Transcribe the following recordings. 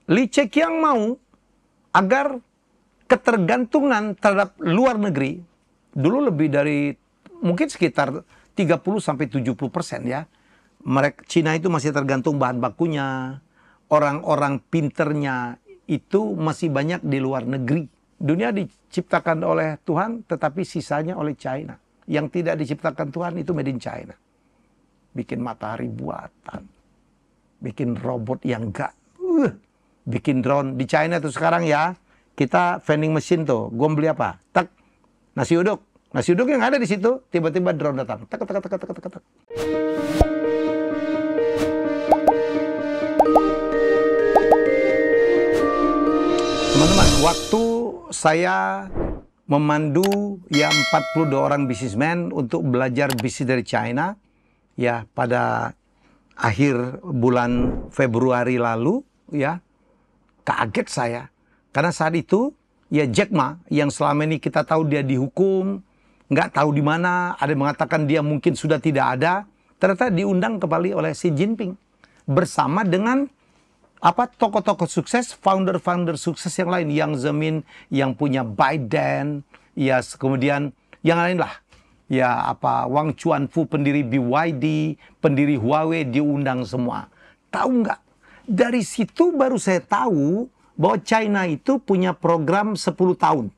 Li Keqiang mau agar ketergantungan terhadap luar negeri, dulu lebih dari mungkin sekitar 30-70% ya. Cina itu masih tergantung bahan bakunya, orang-orang pinternya itu masih banyak di luar negeri. Dunia diciptakan oleh Tuhan, tetapi sisanya oleh China. Yang tidak diciptakan Tuhan itu made in China. Bikin matahari buatan, bikin robot yang enggak, bikin drone. Di China tuh sekarang ya, kita vending machine tuh, gue beli apa? Tak, nasi uduk. Nasi uduk yang ada di situ, tiba-tiba drone datang. Tak, tak, tak, tak, tak, tak, tak. Teman-teman, waktu saya memandu ya 42 orang bisnismen untuk belajar bisnis dari China, ya pada akhir bulan Februari lalu, ya kaget saya. Karena saat itu, ya Jack Ma yang selama ini kita tahu dia dihukum, nggak tahu di mana, ada yang mengatakan dia mungkin sudah tidak ada, ternyata diundang kembali oleh Xi Jinping bersama dengan tokoh-tokoh sukses, founder-founder sukses yang lain, Yang Zemin yang punya Biden, ya kemudian yang lain lah. Ya Wang Chuanfu pendiri BYD, pendiri Huawei diundang semua. Tahu nggak? Dari situ baru saya tahu bahwa China itu punya program 10 tahun.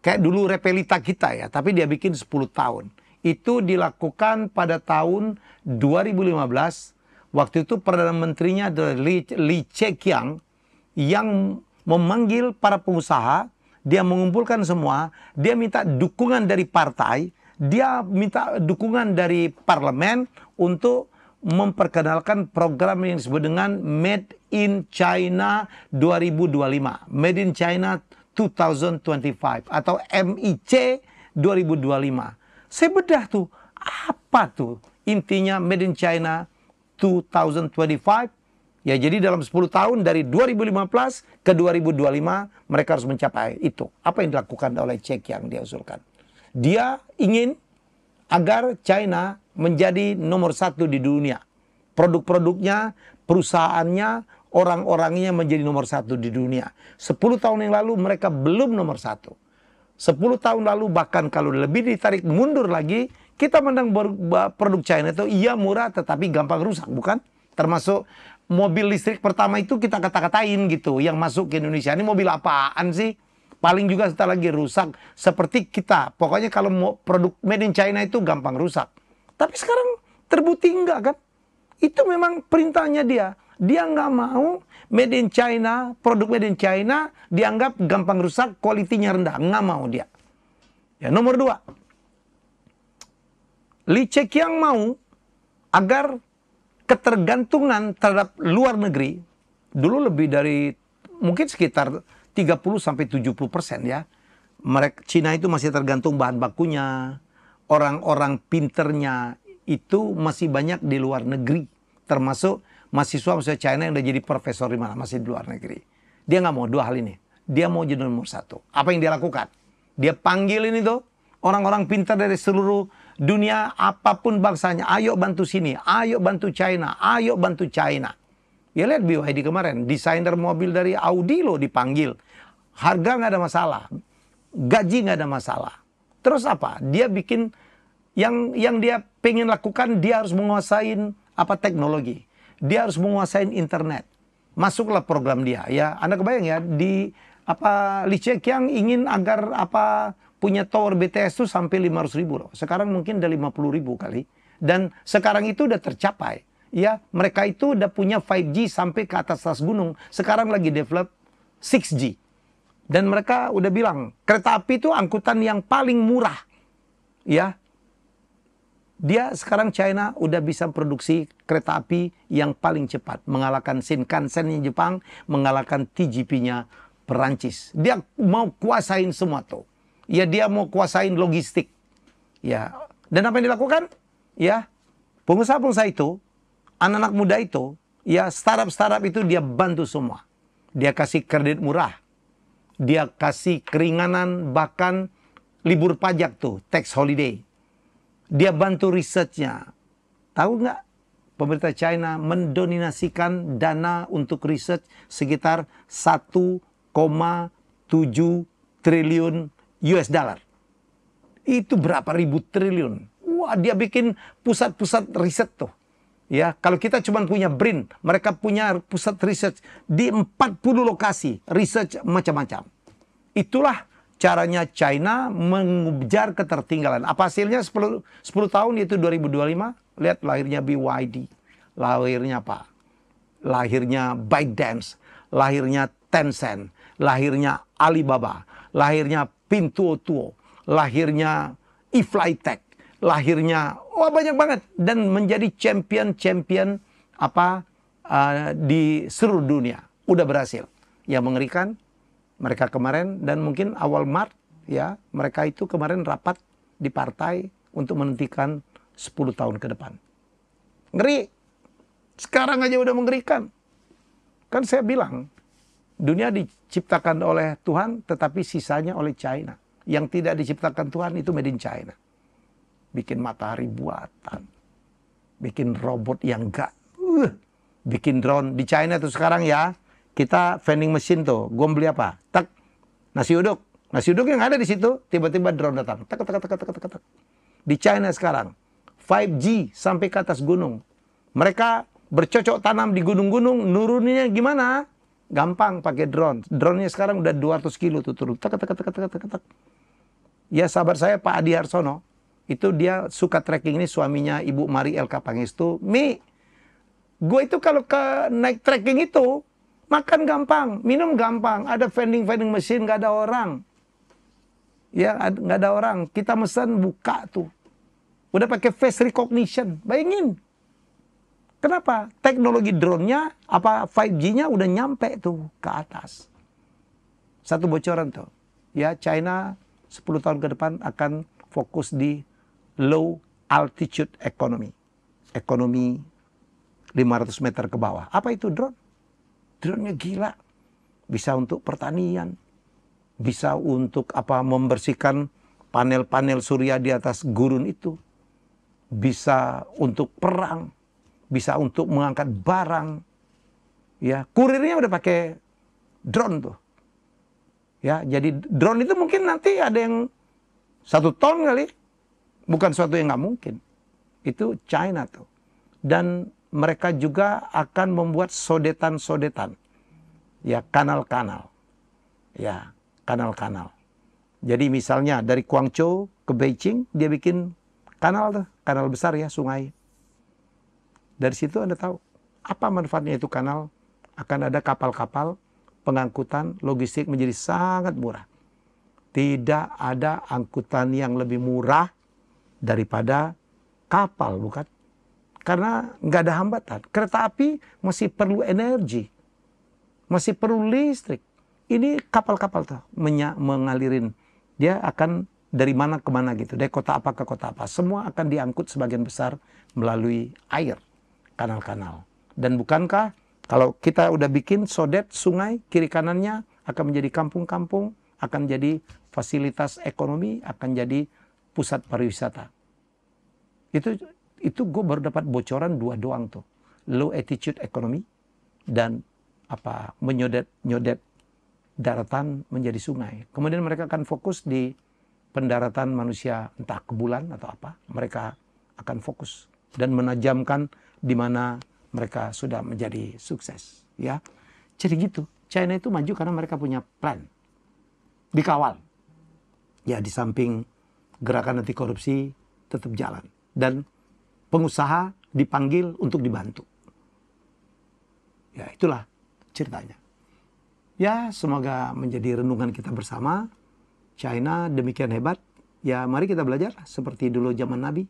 Kayak dulu Repelita kita ya, tapi dia bikin 10 tahun. Itu dilakukan pada tahun 2015. Waktu itu Perdana Menterinya adalah Li Keqiang yang memanggil para pengusaha, dia mengumpulkan semua, dia minta dukungan dari partai, dia minta dukungan dari parlemen untuk memperkenalkan program yang disebut dengan Made in China 2025. Made in China 2025 atau MIC 2025. Saya bedah tuh, apa tuh intinya Made in China 2025? Ya jadi dalam 10 tahun dari 2015 ke 2025 mereka harus mencapai itu. Apa yang dilakukan oleh Keqiang dia usulkan? Dia ingin agar China menjadi nomor 1 di dunia. Produk-produknya, perusahaannya, orang-orangnya menjadi nomor 1 di dunia. 10 tahun yang lalu mereka belum nomor 1. 10 tahun lalu bahkan kalau lebih ditarik mundur lagi, kita memandang produk China itu iya murah tetapi gampang rusak, bukan? Termasuk mobil listrik pertama itu kita kata-katain gitu, yang masuk ke Indonesia. Ini mobil apaan sih? Paling juga setelah lagi rusak. Seperti kita, pokoknya kalau mau produk made in China itu gampang rusak. Tapi sekarang terbukti enggak kan? Itu memang perintahnya dia. Dia nggak mau made in China, produk made in China dianggap gampang rusak, kualitinya rendah. Nggak mau dia. Ya, nomor 2. Li Keqiang mau agar ketergantungan terhadap luar negeri, dulu lebih dari mungkin sekitar 30-70% ya. Cina itu masih tergantung bahan bakunya, orang-orang pinternya itu masih banyak di luar negeri. Termasuk mahasiswa China yang udah jadi profesor di mana, masih di luar negeri. Dia nggak mau 2 hal ini. Dia mau jadi nomor 1. Apa yang dia lakukan? Dia panggil ini tuh orang-orang pintar dari seluruh dunia, apapun bangsanya. Ayo bantu sini, ayo bantu China, ayo bantu China. Ya lihat BYD kemarin, desainer mobil dari Audi loh dipanggil. Harga nggak ada masalah, gaji nggak ada masalah. Terus apa? Dia bikin yang dia pengen lakukan, dia harus menguasai teknologi. Dia harus menguasai internet. Masuklah program dia ya. Anda kebayang ya, Li Keqiang ingin agar punya tower BTS itu sampai 500.000 loh. Sekarang mungkin udah 50.000 kali. Dan sekarang itu udah tercapai. Ya, mereka itu udah punya 5G sampai ke atas gunung. Sekarang lagi develop 6G. Dan mereka udah bilang, kereta api itu angkutan yang paling murah. Ya. Dia sekarang China udah bisa produksi kereta api yang paling cepat. Mengalahkan Shinkansen-nya Jepang, mengalahkan TGP-nya Perancis. Dia mau kuasain semua tuh. Ya dia mau kuasain logistik. Ya. Dan apa yang dilakukan? Ya. Pengusaha-pengusaha itu, anak-anak muda itu, ya startup-startup itu dia bantu semua. Dia kasih kredit murah. Dia kasih keringanan, bahkan libur pajak tuh, tax holiday. Dia bantu research-nya. Tahu nggak? pemerintah China mendominasikan dana untuk riset sekitar 1,7 triliun US dollar. Itu berapa ribu triliun. Wah, dia bikin pusat-pusat riset tuh. Ya, kalau kita cuma punya BRIN, mereka punya pusat riset di 40 lokasi, research macam-macam. Itulah caranya China mengejar ketertinggalan. Apa hasilnya 10 tahun, yaitu 2025? Lihat lahirnya BYD, lahirnya apa? Lahirnya ByteDance, lahirnya Tencent, lahirnya Alibaba, lahirnya Pinduoduo, lahirnya eFlyTech, lahirnya banyak banget, dan menjadi champion di seluruh dunia. Udah berhasil. Yang mengerikan, mereka kemarin dan mungkin awal Maret ya, mereka itu kemarin rapat di partai untuk menentukan 10 tahun ke depan. Ngeri. Sekarang aja udah mengerikan. Kan saya bilang, dunia diciptakan oleh Tuhan, tetapi sisanya oleh China. Yang tidak diciptakan Tuhan itu made in China. Bikin matahari buatan. Bikin robot yang bikin drone. Di China tuh sekarang ya, kita vending machine tuh. Gue beli apa? Tak, nasi uduk. Nasi uduk yang ada di situ, tiba-tiba drone datang. Tak, tak, tak, tak, tak, tak. Di China sekarang, 5G sampai ke atas gunung. Mereka bercocok tanam di gunung-gunung, nuruninnya gimana? Gampang pakai drone. Drone-nya sekarang udah 200 kilo tuh turun. Tak, tak, tak, tak, tak, tak. Ya sahabat saya Pak Adi Harsono, itu dia suka trekking, ini suaminya Ibu Mari Elka Pangestu. Mi, gue itu kalau ke naik trekking itu, makan gampang, minum gampang. Ada vending machine, nggak ada orang. Ya, nggak ada orang. Kita mesen buka tuh. Udah pakai face recognition. Bayangin. Kenapa? Teknologi drone-nya, 5G-nya udah nyampe tuh ke atas. Satu bocoran tuh. Ya, China 10 tahun ke depan akan fokus di low altitude economy. Ekonomi 500 meter ke bawah. Apa itu drone? Drone-nya gila. Bisa untuk pertanian. Bisa untuk membersihkan panel-panel surya di atas gurun itu. Bisa untuk perang. Bisa untuk mengangkat barang. Ya, kurirnya udah pakai drone tuh. Ya, jadi drone itu mungkin nanti ada yang 1 ton kali. Bukan suatu yang nggak mungkin. Itu China tuh. Dan mereka juga akan membuat sodetan-sodetan. Ya, kanal-kanal. Ya, kanal-kanal. Jadi misalnya dari Guangzhou ke Beijing, dia bikin kanal tuh. Kanal besar ya, sungai. Dari situ Anda tahu apa manfaatnya itu kanal. Akan ada kapal-kapal, pengangkutan, logistik menjadi sangat murah. Tidak ada angkutan yang lebih murah daripada kapal, bukan? Karena nggak ada hambatan. Kereta api masih perlu energi. Masih perlu listrik. Ini kapal-kapal tuh mengalirin. Dia akan dari mana ke mana gitu. Dari kota apa ke kota apa. Semua akan diangkut sebagian besar melalui air. Kanal-kanal. Dan bukankah kalau kita udah bikin sodet sungai, kiri kanannya akan menjadi kampung-kampung, akan jadi fasilitas ekonomi, akan jadi pusat pariwisata. Itu gue baru dapat bocoran 2 doang tuh. Low altitude economy dan menyodet daratan menjadi sungai. Kemudian mereka akan fokus di pendaratan manusia, entah ke bulan atau apa. Mereka akan fokus dan menajamkan di mana mereka sudah menjadi sukses. Ya, jadi gitu. China itu maju karena mereka punya plan. Dikawal. Ya, di samping gerakan anti korupsi tetap jalan. Dan pengusaha dipanggil untuk dibantu. Ya, itulah ceritanya. Ya, semoga menjadi renungan kita bersama. China demikian hebat. Ya, mari kita belajar seperti dulu zaman Nabi.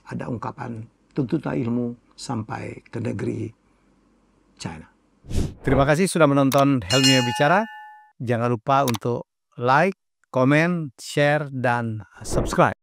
Ada ungkapan, tuntutlah ilmu sampai ke negeri China. Terima kasih sudah menonton Helmi Bicara. Jangan lupa untuk like, komen, share, dan subscribe.